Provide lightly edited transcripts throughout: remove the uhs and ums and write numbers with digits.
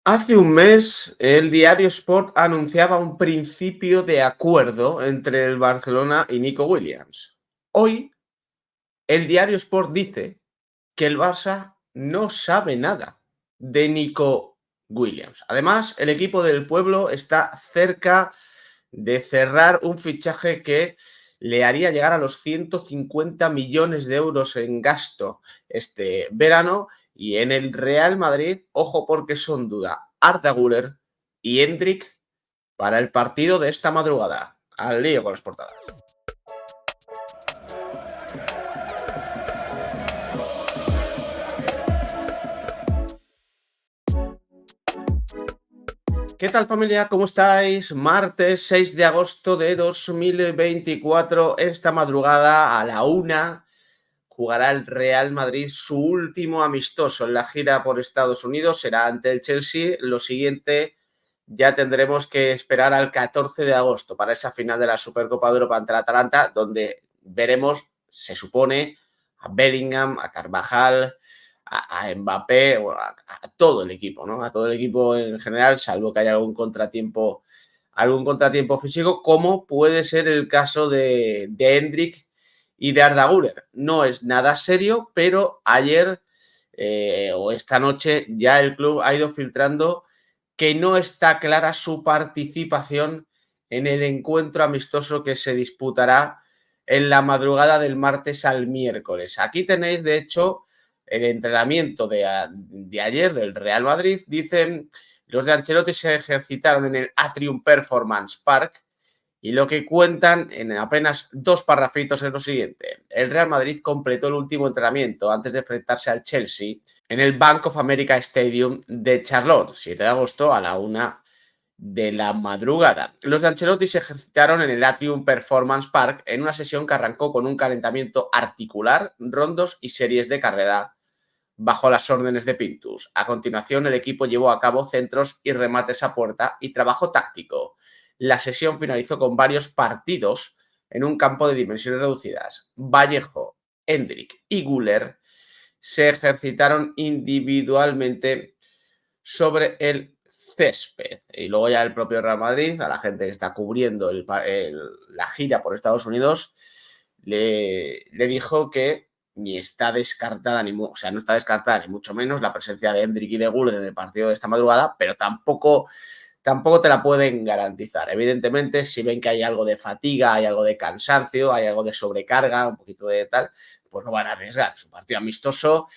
Hace un mes, el diario Sport anunciaba un principio de acuerdo entre el Barcelona y Nico Williams. Hoy, el diario Sport dice que el Barça no sabe nada de Nico Williams. Además, el equipo del pueblo está cerca de cerrar un fichaje que le haría llegar a los 150 millones de euros en gasto este verano. Y en el Real Madrid, ojo porque son duda Arda Güler y Endrick para el partido de esta madrugada. Al lío con las portadas. ¿Qué tal, familia? ¿Cómo estáis? Martes 6 de agosto de 2024, esta madrugada a la 1 jugará el Real Madrid su último amistoso en la gira por Estados Unidos, será ante el Chelsea. Lo siguiente, ya tendremos que esperar al 14 de agosto para esa final de la Supercopa de Europa ante el Atalanta, donde veremos, se supone, a Bellingham, a Carvajal, a Mbappé, bueno, a todo el equipo, ¿no? A todo el equipo en general, salvo que haya algún contratiempo físico, como puede ser el caso de Endrick y de Arda Güler. No es nada serio, pero ayer o esta noche ya el club ha ido filtrando que no está clara su participación en el encuentro amistoso que se disputará en la madrugada del martes al miércoles. Aquí tenéis, de hecho, el entrenamiento de ayer del Real Madrid. Dicen, los de Ancelotti se ejercitaron en el Atrium Performance Park y lo que cuentan en apenas 2 parrafitos es lo siguiente. El Real Madrid completó el último entrenamiento antes de enfrentarse al Chelsea en el Bank of America Stadium de Charlotte, 7 de agosto a la 1 de la madrugada. Los de Ancelotti se ejercitaron en el Atrium Performance Park en una sesión que arrancó con un calentamiento articular, rondos y series de carrera bajo las órdenes de Pintus. A continuación, el equipo llevó a cabo centros y remates a puerta y trabajo táctico. La sesión finalizó con varios partidos en un campo de dimensiones reducidas. Vallejo, Endrick y Güler se ejercitaron individualmente sobre el césped. Y luego ya el propio Real Madrid, a la gente que está cubriendo la gira por Estados Unidos, le dijo que ni está descartada, no está descartada ni mucho menos la presencia de Endrick y de Güler en el partido de esta madrugada, pero tampoco te la pueden garantizar. Evidentemente, si ven que hay algo de fatiga, hay algo de cansancio, hay algo de sobrecarga, un poquito de tal, pues no van a arriesgar. Es un partido amistoso,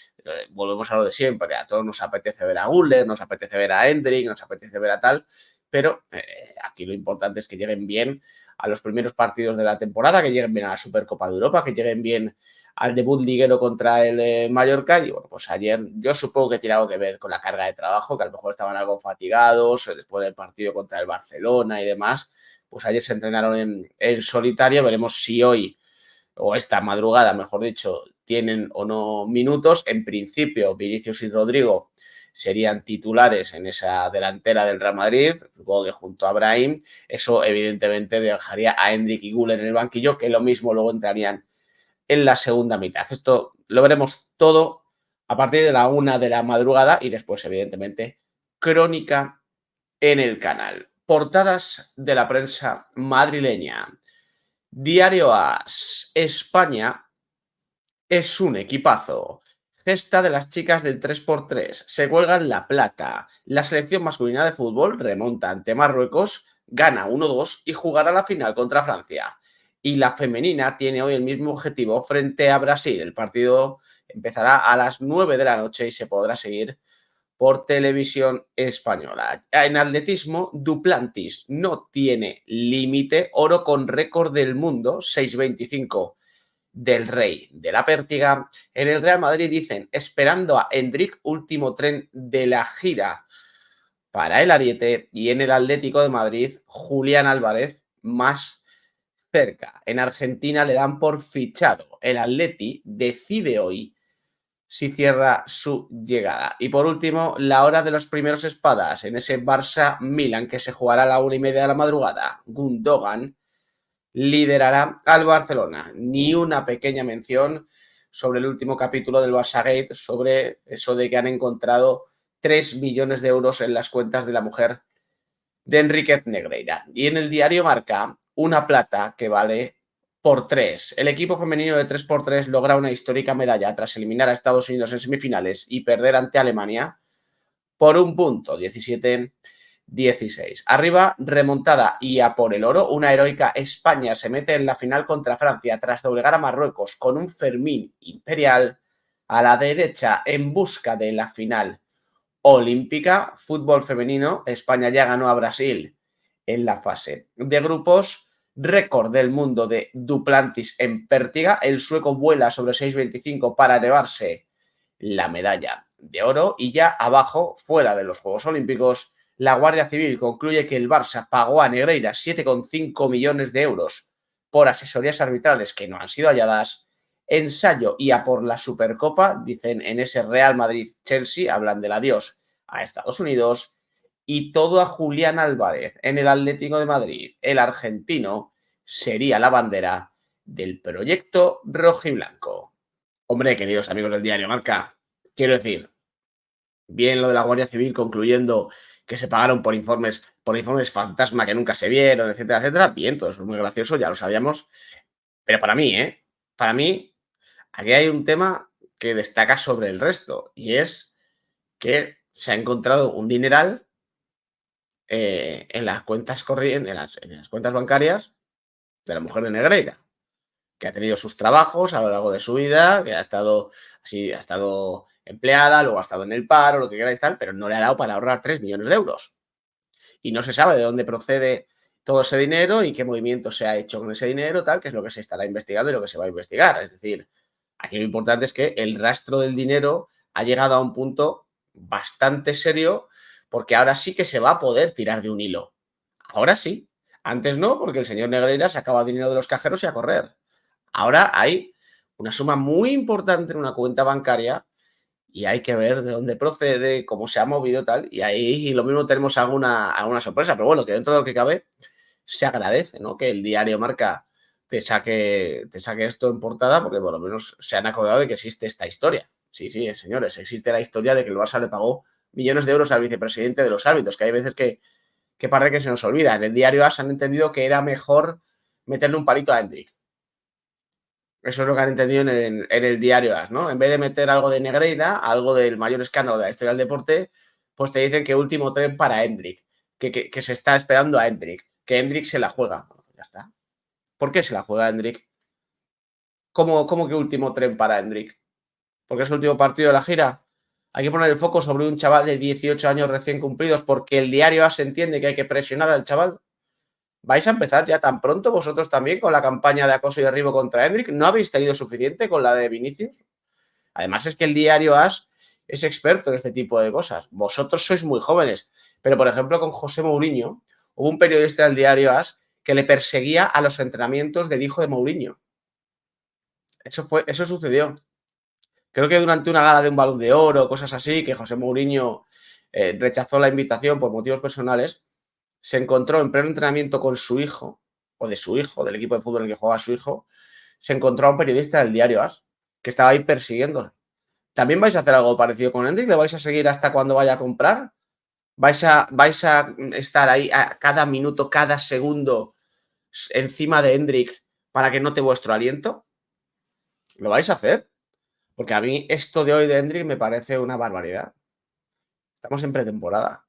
volvemos a lo de siempre. A todos nos apetece ver a Güler, nos apetece ver a Endrick, nos apetece ver a tal, pero aquí lo importante es que lleguen bien a los primeros partidos de la temporada, que lleguen bien a la Supercopa de Europa, que lleguen bien al debut liguero contra el Mallorca. Y bueno, pues ayer yo supongo que tiene algo que ver con la carga de trabajo, que a lo mejor estaban algo fatigados después del partido contra el Barcelona y demás. Pues ayer se entrenaron en solitario. Veremos si hoy o esta madrugada, mejor dicho, tienen o no minutos. En principio, Vinicius y Rodrigo serían titulares en esa delantera del Real Madrid, supongo que junto a Brahim. Eso evidentemente dejaría a Endrick y Güler en el banquillo, que lo mismo luego entrarían en la segunda mitad. Esto lo veremos todo a partir de la 1 de la madrugada y después, evidentemente, crónica en el canal. Portadas de la prensa madrileña. Diario AS. España es un equipazo. Gesta de las chicas del 3x3. Se cuelgan la plata. La selección masculina de fútbol remonta ante Marruecos, gana 1-2 y jugará la final contra Francia. Y la femenina tiene hoy el mismo objetivo frente a Brasil. El partido empezará a las 9 de la noche y se podrá seguir por televisión española. En atletismo, Duplantis no tiene límite. Oro con récord del mundo, 6.25 del Rey de la Pértiga. En el Real Madrid dicen, esperando a Endrick, último tren de la gira para el Ariete. Y en el Atlético de Madrid, Julián Álvarez, más cerca. En Argentina le dan por fichado. El Atleti decide hoy si cierra su llegada. Y por último, la hora de los primeros espadas en ese Barça-Milan que se jugará a la 1:30 de la madrugada. Gundogan liderará al Barcelona. Ni una pequeña mención sobre el último capítulo del Barça Gate, sobre eso de que han encontrado 3 millones de euros en las cuentas de la mujer de Enríquez Negreira. Y en el diario Marca, una plata que vale por 3. El equipo femenino de 3x3 logra una histórica medalla tras eliminar a Estados Unidos en semifinales y perder ante Alemania por un punto, 17-16. Arriba, remontada y a por el oro, una heroica España se mete en la final contra Francia tras doblegar a Marruecos con un Fermín imperial a la derecha en busca de la final olímpica. Fútbol femenino, España ya ganó a Brasil en la fase de grupos. Récord del mundo de Duplantis en pértiga. El sueco vuela sobre 6.25 para llevarse la medalla de oro. Y ya abajo, fuera de los Juegos Olímpicos, la Guardia Civil concluye que el Barça pagó a Negreira 7,5 millones de euros por asesorías arbitrales que no han sido halladas. Ensayo y a por la Supercopa, dicen en ese Real Madrid-Chelsea, hablan del adiós a Estados Unidos. Y todo a Julián Álvarez en el Atlético de Madrid. El argentino sería la bandera del proyecto rojiblanco. Hombre, queridos amigos del diario Marca, quiero decir, bien lo de la Guardia Civil concluyendo que se pagaron por informes fantasma que nunca se vieron, etcétera, etcétera. Bien, todo eso es muy gracioso, ya lo sabíamos. Pero para mí, aquí hay un tema que destaca sobre el resto y es que se ha encontrado un dineral en las cuentas corrientes, en las cuentas bancarias de la mujer de Negreira, que ha tenido sus trabajos a lo largo de su vida, que ha estado empleada, luego ha estado en el paro, lo que queráis tal, pero no le ha dado para ahorrar 3 millones de euros. Y no se sabe de dónde procede todo ese dinero y qué movimiento se ha hecho con ese dinero, tal, que es lo que se estará investigando y lo que se va a investigar. Es decir, aquí lo importante es que el rastro del dinero ha llegado a un punto bastante serio, porque ahora sí que se va a poder tirar de un hilo. Ahora sí. Antes no, porque el señor Negreira sacaba dinero de los cajeros y a correr. Ahora hay una suma muy importante en una cuenta bancaria y hay que ver de dónde procede, cómo se ha movido tal, y ahí lo mismo tenemos alguna sorpresa, pero bueno, que dentro de lo que cabe se agradece, ¿no? Que el diario Marca te saque esto en portada, porque por lo menos se han acordado de que existe esta historia. Sí, señores, existe la historia de que el Barça le pagó millones de euros al vicepresidente de los árbitros, que hay veces que parece que se nos olvida. En el diario AS han entendido que era mejor meterle un palito a Hendrik. Eso es lo que han entendido en el diario AS, ¿no? En vez de meter algo de Negreira, algo del mayor escándalo de la historia del deporte, pues te dicen que último tren para Hendrik, que se está esperando a Hendrik, que Hendrik se la juega. Bueno, ya está. ¿Por qué se la juega Hendrik? ¿Cómo que último tren para Hendrik? ¿Porque es el último partido de la gira? Hay que poner el foco sobre un chaval de 18 años recién cumplidos porque el diario AS entiende que hay que presionar al chaval. ¿Vais a empezar ya tan pronto vosotros también con la campaña de acoso y derribo contra Hendrik? ¿No habéis tenido suficiente con la de Vinicius? Además es que el diario AS es experto en este tipo de cosas. Vosotros sois muy jóvenes, pero por ejemplo con José Mourinho hubo un periodista del diario AS que le perseguía a los entrenamientos del hijo de Mourinho. Eso sucedió. Creo que durante una gala de un Balón de Oro, cosas así, que José Mourinho rechazó la invitación por motivos personales, se encontró en pleno entrenamiento con su hijo, o de su hijo, del equipo de fútbol en el que jugaba su hijo, se encontró a un periodista del diario AS que estaba ahí persiguiéndole. ¿También vais a hacer algo parecido con Hendrik? ¿Le vais a seguir hasta cuando vaya a comprar? ¿Vais a estar ahí a cada minuto, cada segundo encima de Hendrik para que note vuestro aliento? ¿Lo vais a hacer? Porque a mí esto de hoy de Hendrik me parece una barbaridad. Estamos en pretemporada.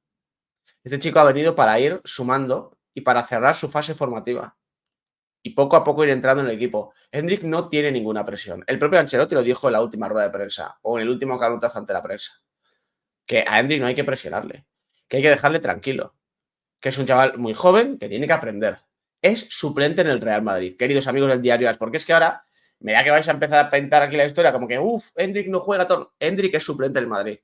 Este chico ha venido para ir sumando y para cerrar su fase formativa. Y poco a poco ir entrando en el equipo. Hendrik no tiene ninguna presión. El propio Ancelotti lo dijo en la última rueda de prensa o en el último canutazo ante la prensa. Que a Hendrik no hay que presionarle. Que hay que dejarle tranquilo. Que es un chaval muy joven que tiene que aprender. Es suplente en el Real Madrid. Queridos amigos del diario AS, porque es que ahora, mira que vais a empezar a pintar aquí la historia como que, Hendrik no juega todo. Hendrik es suplente del Madrid.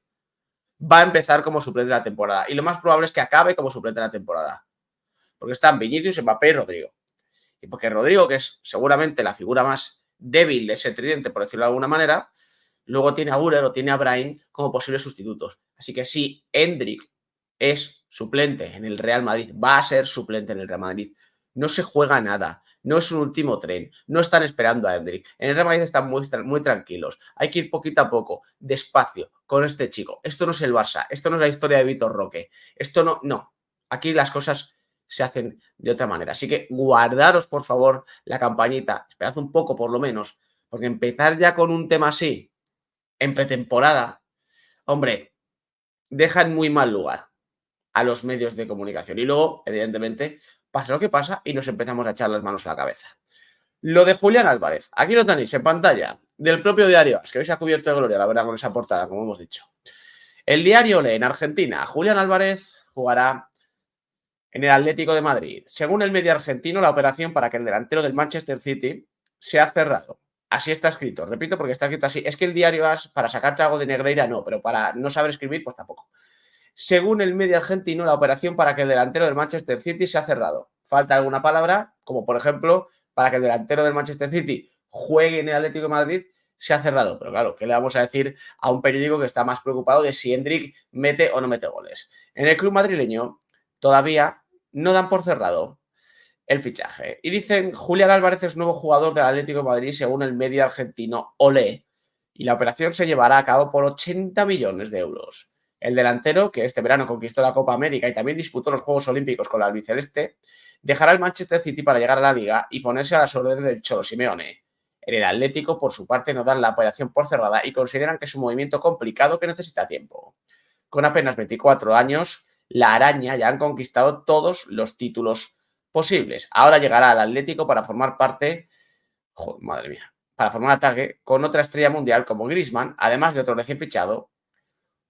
Va a empezar como suplente de la temporada. Y lo más probable es que acabe como suplente de la temporada. Porque están Vinicius, Mbappé y Rodrigo. Y porque Rodrigo, que es seguramente la figura más débil de ese tridente, por decirlo de alguna manera, luego tiene a Güler o tiene a Brahim como posibles sustitutos. Así que si Hendrik es suplente en el Real Madrid, va a ser suplente en el Real Madrid. No se juega nada, no es un último tren, no están esperando a Hendrik. En el Real Madrid están muy tranquilos. Hay que ir poquito a poco, despacio, con este chico. Esto no es el Barça, esto no es la historia de Vitor Roque, esto no. Aquí las cosas se hacen de otra manera. Así que guardaros, por favor, la campañita, esperad un poco por lo menos, porque empezar ya con un tema así en pretemporada, hombre, deja en muy mal lugar a los medios de comunicación. Y luego, evidentemente, pasa lo que pasa y nos empezamos a echar las manos a la cabeza. Lo de Julián Álvarez, aquí lo tenéis en pantalla, del propio diario AS, que hoy se ha cubierto de gloria, la verdad, con esa portada, como hemos dicho. El diario lee en Argentina, Julián Álvarez jugará en el Atlético de Madrid. Según el medio argentino, la operación para que el delantero del Manchester City se ha cerrado. Así está escrito, repito, porque está escrito así. Es que el diario AS, para sacarte algo de Negreira, no, pero para no saber escribir, pues tampoco. Según el medio argentino, la operación para que el delantero del Manchester City se ha cerrado. Falta alguna palabra, como por ejemplo, para que el delantero del Manchester City juegue en el Atlético de Madrid, se ha cerrado. Pero claro, ¿qué le vamos a decir a un periódico que está más preocupado de si Endrick mete o no mete goles? En el club madrileño todavía no dan por cerrado el fichaje. Y dicen, Julián Álvarez es nuevo jugador del Atlético de Madrid, según el medio argentino Olé. Y la operación se llevará a cabo por 80 millones de euros. El delantero, que este verano conquistó la Copa América y también disputó los Juegos Olímpicos con la albiceleste, dejará el Manchester City para llegar a la Liga y ponerse a las órdenes del Cholo Simeone. En el Atlético, por su parte, no dan la operación por cerrada y consideran que es un movimiento complicado que necesita tiempo. Con apenas 24 años, la araña ya han conquistado todos los títulos posibles. Ahora llegará al Atlético para formar parte, joder, madre mía, para formar ataque con otra estrella mundial como Griezmann, además de otro recién fichado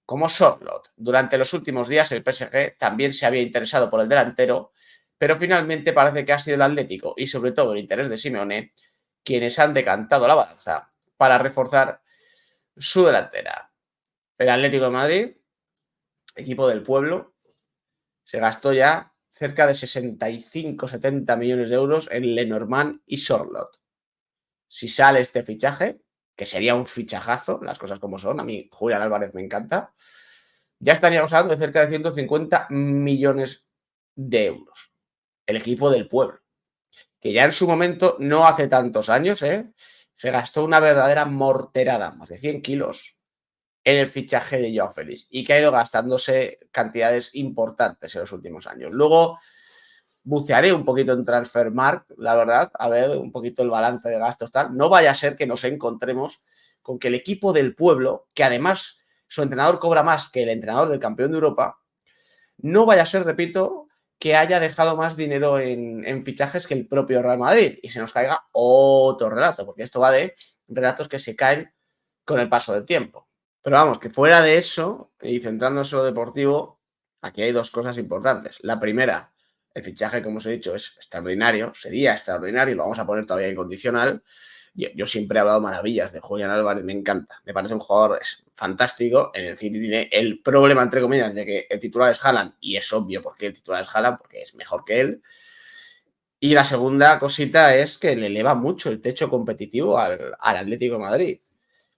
como Sorloth. Durante los últimos días el PSG también se había interesado por el delantero, pero finalmente parece que ha sido el Atlético y sobre todo el interés de Simeone quienes han decantado la balanza para reforzar su delantera. El Atlético de Madrid, equipo del pueblo, se gastó ya cerca de 65-70 millones de euros en Lenormand y Sorloth. Si sale este fichaje, que sería un fichajazo, las cosas como son, a mí Julián Álvarez me encanta, ya estaríamos hablando de cerca de 150 millones de euros. El equipo del pueblo, que ya en su momento, no hace tantos años, se gastó una verdadera morterada, más de 100 kilos, en el fichaje de Joao Félix y que ha ido gastándose cantidades importantes en los últimos años. Luego bucearé un poquito en Transfermarkt, la verdad, a ver un poquito el balance de gastos tal. No vaya a ser que nos encontremos con que el equipo del pueblo, que además su entrenador cobra más que el entrenador del campeón de Europa, no vaya a ser, repito, que haya dejado más dinero en fichajes que el propio Real Madrid y se nos caiga otro relato, porque esto va de relatos que se caen con el paso del tiempo. Pero vamos, que fuera de eso, y centrándose en lo deportivo, aquí hay dos cosas importantes. La primera, el fichaje, como os he dicho, es extraordinario, sería extraordinario, lo vamos a poner todavía incondicional. Yo siempre he hablado maravillas de Julián Álvarez, me encanta, me parece un jugador fantástico. En el City tiene el problema, entre comillas, de que el titular es Haaland, y es obvio por qué el titular es Haaland, porque es mejor que él. Y la segunda cosita es que le eleva mucho el techo competitivo al Atlético de Madrid.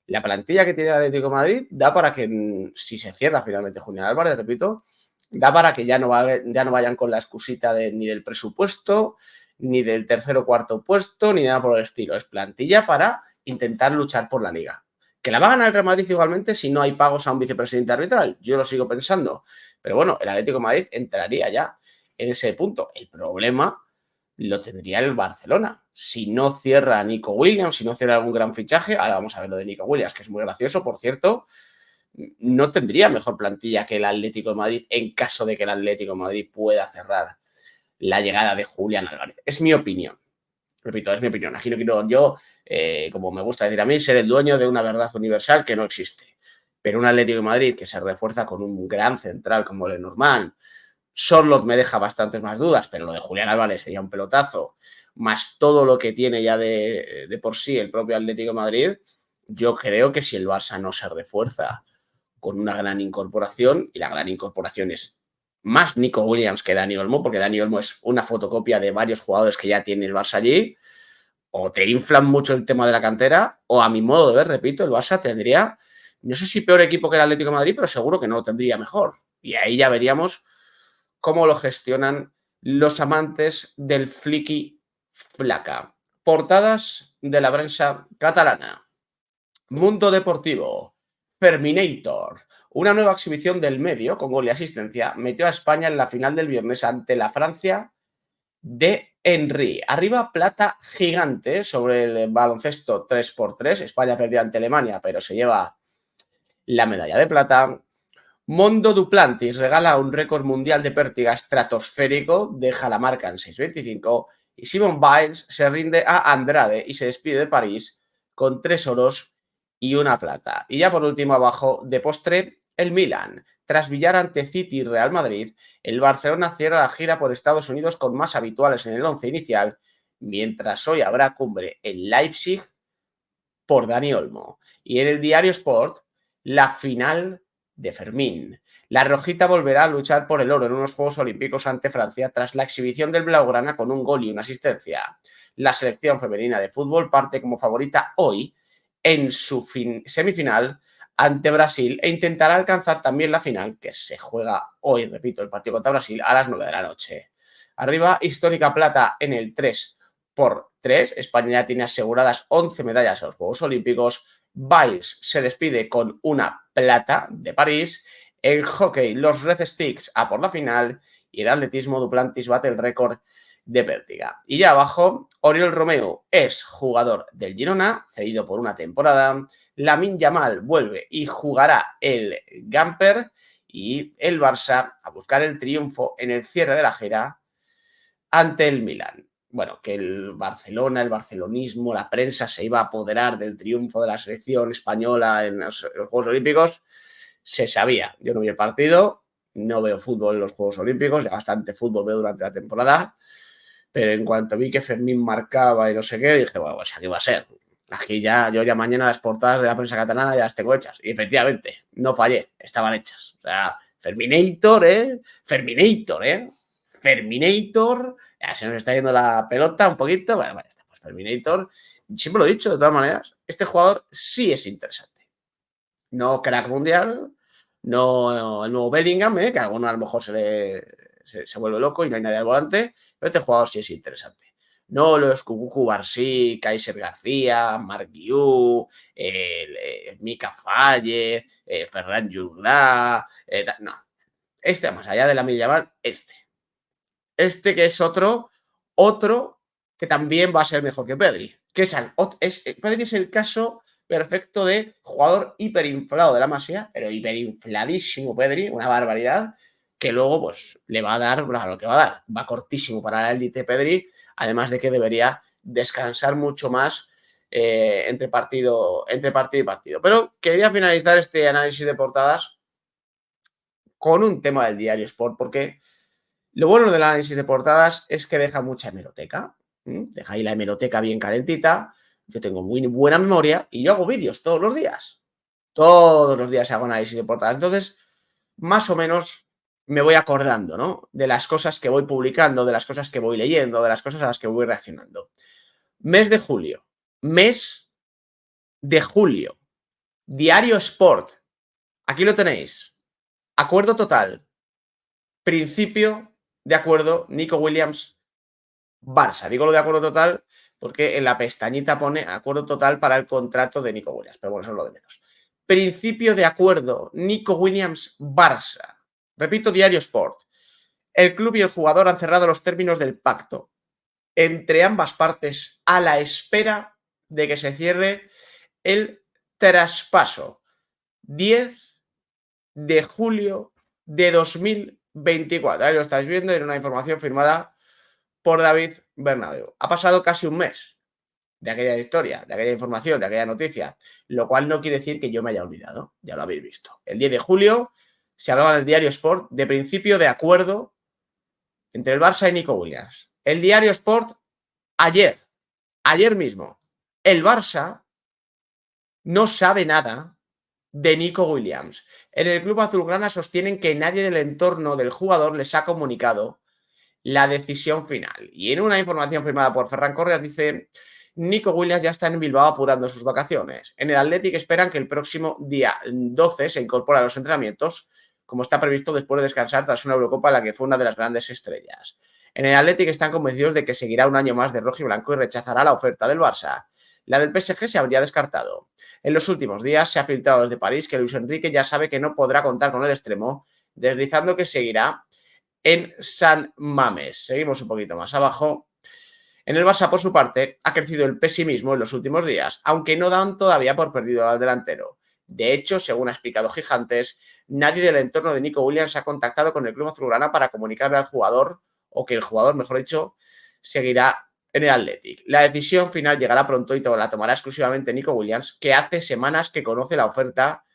La plantilla que tiene el Atlético de Madrid da para que, si se cierra finalmente Julián Álvarez, repito, da para que ya no vayan con la excusita ni del presupuesto, ni del tercer o cuarto puesto, ni nada por el estilo. Es plantilla para intentar luchar por la Liga. ¿Que la va a ganar el Real Madrid igualmente si no hay pagos a un vicepresidente arbitral? Yo lo sigo pensando. Pero bueno, el Atlético de Madrid entraría ya en ese punto. El problema lo tendría el Barcelona. Si no cierra a Nico Williams, si no cierra algún gran fichaje, ahora vamos a ver lo de Nico Williams, que es muy gracioso, por cierto, no tendría mejor plantilla que el Atlético de Madrid en caso de que el Atlético de Madrid pueda cerrar la llegada de Julián Álvarez. Es mi opinión. Repito, es mi opinión. Aquí no quiero yo, como me gusta decir a mí, ser el dueño de una verdad universal que no existe. Pero un Atlético de Madrid que se refuerza con un gran central como Lenormand, Sorloth me deja bastantes más dudas, pero lo de Julián Álvarez sería un pelotazo, más todo lo que tiene ya de por sí el propio Atlético de Madrid. Yo creo que si el Barça no se refuerza con una gran incorporación, y la gran incorporación es más Nico Williams que Dani Olmo, porque Dani Olmo es una fotocopia de varios jugadores que ya tiene el Barça allí, o te inflan mucho el tema de la cantera, o a mi modo de ver, repito, el Barça tendría, no sé si peor equipo que el Atlético de Madrid, pero seguro que no lo tendría mejor. Y ahí ya veríamos cómo lo gestionan los amantes del flicky flaca. Portadas de la prensa catalana. Mundo Deportivo. Ferminator. Una nueva exhibición del medio con gol y asistencia metió a España en la final del viernes ante la Francia de Henry. Arriba, plata gigante sobre el baloncesto 3x3. España perdió ante Alemania, pero se lleva la medalla de plata. Mondo Duplantis regala un récord mundial de pértiga estratosférico, deja la marca en 6.25 y Simone Biles se rinde a Andrade y se despide de París con 3 oros y una plata. Y ya por último abajo, de postre, el Milan. Tras billar ante City y Real Madrid, el Barcelona cierra la gira por Estados Unidos con más habituales en el once inicial, mientras hoy habrá cumbre en Leipzig por Dani Olmo. Y en el Diario Sport, la final de Fermín. La rojita volverá a luchar por el oro en unos Juegos Olímpicos ante Francia tras la exhibición del blaugrana con un gol y una asistencia. La selección femenina de fútbol parte como favorita hoy en su semifinal ante Brasil e intentará alcanzar también la final, que se juega hoy, repito, el partido contra Brasil a las 9 de la noche. Arriba, histórica plata en el 3x3. España ya tiene aseguradas 11 medallas a los Juegos Olímpicos. Biles se despide con una plata de París. En hockey, los Red Sticks a por la final. Y el atletismo, Duplantis bate el récord de pértiga. Y ya abajo, Oriol Romeu es jugador del Girona, cedido por una temporada. Lamine Yamal vuelve y jugará el Gamper. Y el Barça a buscar el triunfo en el cierre de la gira ante el Milan. Bueno, que el Barcelona, el barcelonismo, la prensa se iba a apoderar del triunfo de la selección española en los Juegos Olímpicos, se sabía. Yo no vi el partido, no veo fútbol en los Juegos Olímpicos, ya bastante fútbol veo durante la temporada, pero en cuanto vi que Fermín marcaba y no sé qué, dije, bueno, pues aquí va a ser. Aquí ya, yo ya mañana las portadas de la prensa catalana ya las tengo hechas. Y efectivamente, no fallé, estaban hechas. O sea, Ferminator, Ferminator, Ferminator, ya se nos está yendo la pelota un poquito. Bueno, está, pues Ferminator, siempre lo he dicho, de todas maneras, este jugador sí es interesante. No crack mundial, no el nuevo Bellingham, que a alguno a lo mejor se vuelve loco y no hay nadie al volante, pero este jugador sí es interesante. No los Kukuku Barsi, Kaiser García, Marc Guiú, Mika Falle, Ferran Jungla, no. Este, más allá de la Yamal, este que es otro que también va a ser mejor que Pedri. Pedri es el caso perfecto de jugador hiperinflado de la Masia, pero hiperinfladísimo Pedri, una barbaridad, que luego pues le va a dar lo que va a dar. Va cortísimo para la élite Pedri, además de que debería descansar mucho más entre partido y partido. Pero quería finalizar este análisis de portadas con un tema del Diario Sport, porque lo bueno del análisis de portadas es que deja mucha hemeroteca. Deja ahí la hemeroteca bien calentita. Yo tengo muy buena memoria y yo hago vídeos todos los días. Todos los días hago análisis de portadas. Entonces, más o menos me voy acordando, ¿no? De las cosas que voy publicando, de las cosas que voy leyendo, de las cosas a las que voy reaccionando. Mes de julio. Mes de julio. Diario Sport. Aquí lo tenéis. Acuerdo total. Principio de acuerdo, Nico Williams, Barça. Digo lo de acuerdo total porque en la pestañita pone acuerdo total para el contrato de Nico Williams, pero bueno, eso es lo de menos. Principio de acuerdo, Nico Williams, Barça. Repito, Diario Sport. El club y el jugador han cerrado los términos del pacto entre ambas partes a la espera de que se cierre el traspaso. 10 de julio de 2024. Ahí lo estáis viendo en una información firmada por David Bernabéu. Ha pasado casi un mes de aquella historia, de aquella información, de aquella noticia, lo cual no quiere decir que yo me haya olvidado, ya lo habéis visto. El 10 de julio se hablaba en el Diario Sport de principio de acuerdo entre el Barça y Nico Williams. El Diario Sport ayer mismo, el Barça no sabe nada de Nico Williams. En el club azulgrana sostienen que nadie del entorno del jugador les ha comunicado la decisión final. Y en una información firmada por Ferran Correas dice: Nico Williams ya está en Bilbao apurando sus vacaciones. En el Athletic esperan que el próximo día 12 se incorpore a los entrenamientos, como está previsto después de descansar tras una Eurocopa en la que fue una de las grandes estrellas. En el Athletic están convencidos de que seguirá un año más de rojo y blanco y rechazará la oferta del Barça. La del PSG se habría descartado. En los últimos días se ha filtrado desde París que Luis Enrique ya sabe que no podrá contar con el extremo, deslizando que seguirá en San Mamés. Seguimos un poquito más abajo. En el Barça, por su parte, ha crecido el pesimismo en los últimos días, aunque no dan todavía por perdido al delantero. De hecho, según ha explicado Gigantes, nadie del entorno de Nico Williams ha contactado con el club azulgrana para comunicarle al jugador, o que el jugador, mejor dicho, seguirá en el Athletic. La decisión final llegará pronto y la tomará exclusivamente Nico Williams, que hace semanas que conoce la oferta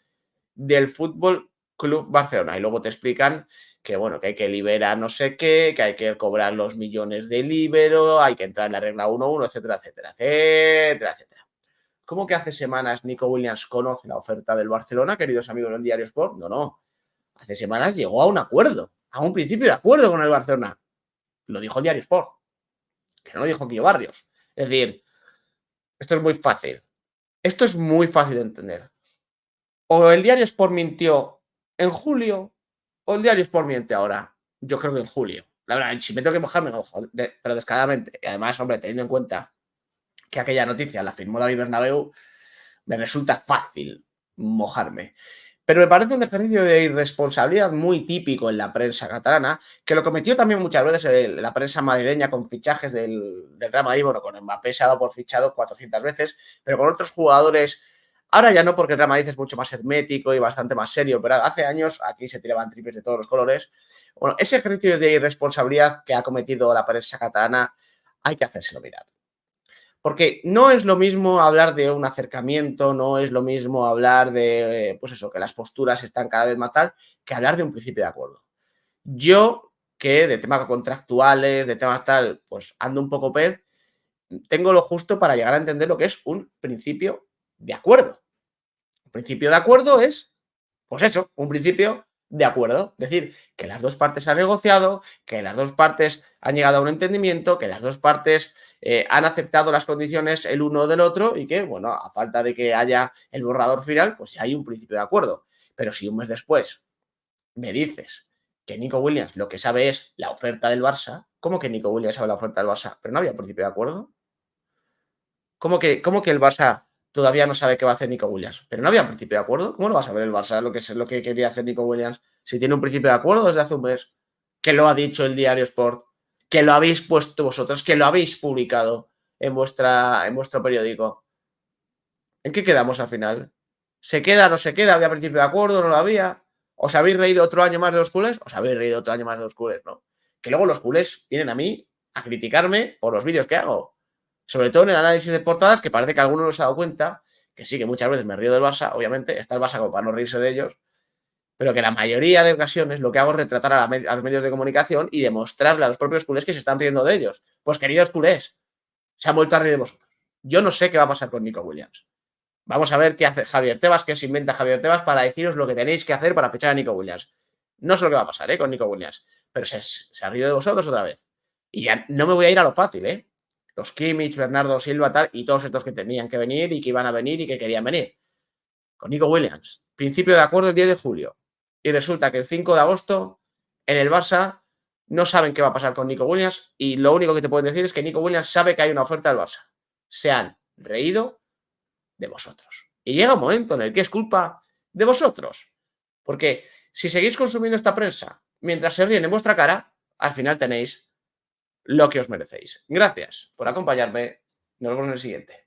del Fútbol Club Barcelona. Y luego te explican que, bueno, que hay que liberar no sé qué, que hay que cobrar los millones de libero, hay que entrar en la regla 1-1, etcétera, etcétera, etcétera, etcétera. ¿Cómo que hace semanas Nico Williams conoce la oferta del Barcelona, queridos amigos del Diario Sport? No. Hace semanas llegó a un acuerdo, a un principio de acuerdo con el Barcelona. Lo dijo el Diario Sport, que no lo dijo Quillo Barrios. Es decir, esto es muy fácil. Esto es muy fácil de entender. O el Diario Sport mintió en julio o el Diario Sport miente ahora. Yo creo que en julio. La verdad, si me tengo que mojarme, me mojo, pero descaradamente. Y además, hombre, teniendo en cuenta que aquella noticia la firmó David Bernabéu, me resulta fácil mojarme. Pero me parece un ejercicio de irresponsabilidad muy típico en la prensa catalana, que lo cometió también muchas veces en la prensa madrileña con fichajes del Real Madrid. Bueno, con Mbappé se ha dado por fichado 400 veces, pero con otros jugadores. Ahora ya no, porque el Real Madrid es mucho más hermético y bastante más serio, pero hace años aquí se tiraban triples de todos los colores. Bueno, ese ejercicio de irresponsabilidad que ha cometido la prensa catalana hay que hacérselo mirar. Porque no es lo mismo hablar de un acercamiento, no es lo mismo hablar de, pues eso, que las posturas están cada vez más tal, que hablar de un principio de acuerdo. Yo, que de temas contractuales, de temas tal, pues ando un poco pez, tengo lo justo para llegar a entender lo que es un principio de acuerdo. Un principio de acuerdo es, pues eso, un principio de acuerdo. Es decir, que las dos partes han negociado, que las dos partes han llegado a un entendimiento, que las dos partes han aceptado las condiciones el uno del otro y que, bueno, a falta de que haya el borrador final, pues hay un principio de acuerdo. Pero si un mes después me dices que Nico Williams lo que sabe es la oferta del Barça, ¿cómo que Nico Williams sabe la oferta del Barça? ¿Pero no había principio de acuerdo? ¿Cómo que el Barça todavía no sabe qué va a hacer Nico Williams? Pero no había un principio de acuerdo. ¿Cómo lo va a saber el Barça lo que quería hacer Nico Williams si tiene un principio de acuerdo desde hace un mes? Que lo ha dicho el Diario Sport, que lo habéis puesto vosotros, que lo habéis publicado en vuestro periódico. ¿En qué quedamos al final? ¿Se queda, no se queda? ¿Había principio de acuerdo? ¿No lo había? ¿Os habéis reído otro año más de los culés? Os habéis reído otro año más de los culés, ¿no? Que luego los culés vienen a mí a criticarme por los vídeos que hago. Sobre todo en el análisis de portadas, que parece que alguno no se ha dado cuenta, que sí, que muchas veces me río del Barça, obviamente, está el Barça como para no reírse de ellos, pero que la mayoría de ocasiones lo que hago es retratar a los medios de comunicación y demostrarle a los propios culés que se están riendo de ellos. Pues queridos culés, se han vuelto a reír de vosotros. Yo no sé qué va a pasar con Nico Williams. Vamos a ver qué hace Javier Tebas, qué se inventa Javier Tebas para deciros lo que tenéis que hacer para fichar a Nico Williams. No sé lo que va a pasar con Nico Williams, pero se ha rido de vosotros otra vez. Y ya no me voy a ir a lo fácil, los Kimmich, Bernardo Silva, tal, y todos estos que tenían que venir y que iban a venir y que querían venir. Con Nico Williams. Principio de acuerdo el 10 de julio. Y resulta que el 5 de agosto en el Barça no saben qué va a pasar con Nico Williams y lo único que te pueden decir es que Nico Williams sabe que hay una oferta del Barça. Se han reído de vosotros. Y llega un momento en el que es culpa de vosotros. Porque si seguís consumiendo esta prensa mientras se ríen en vuestra cara, al final tenéis lo que os merecéis. Gracias por acompañarme. Nos vemos en el siguiente.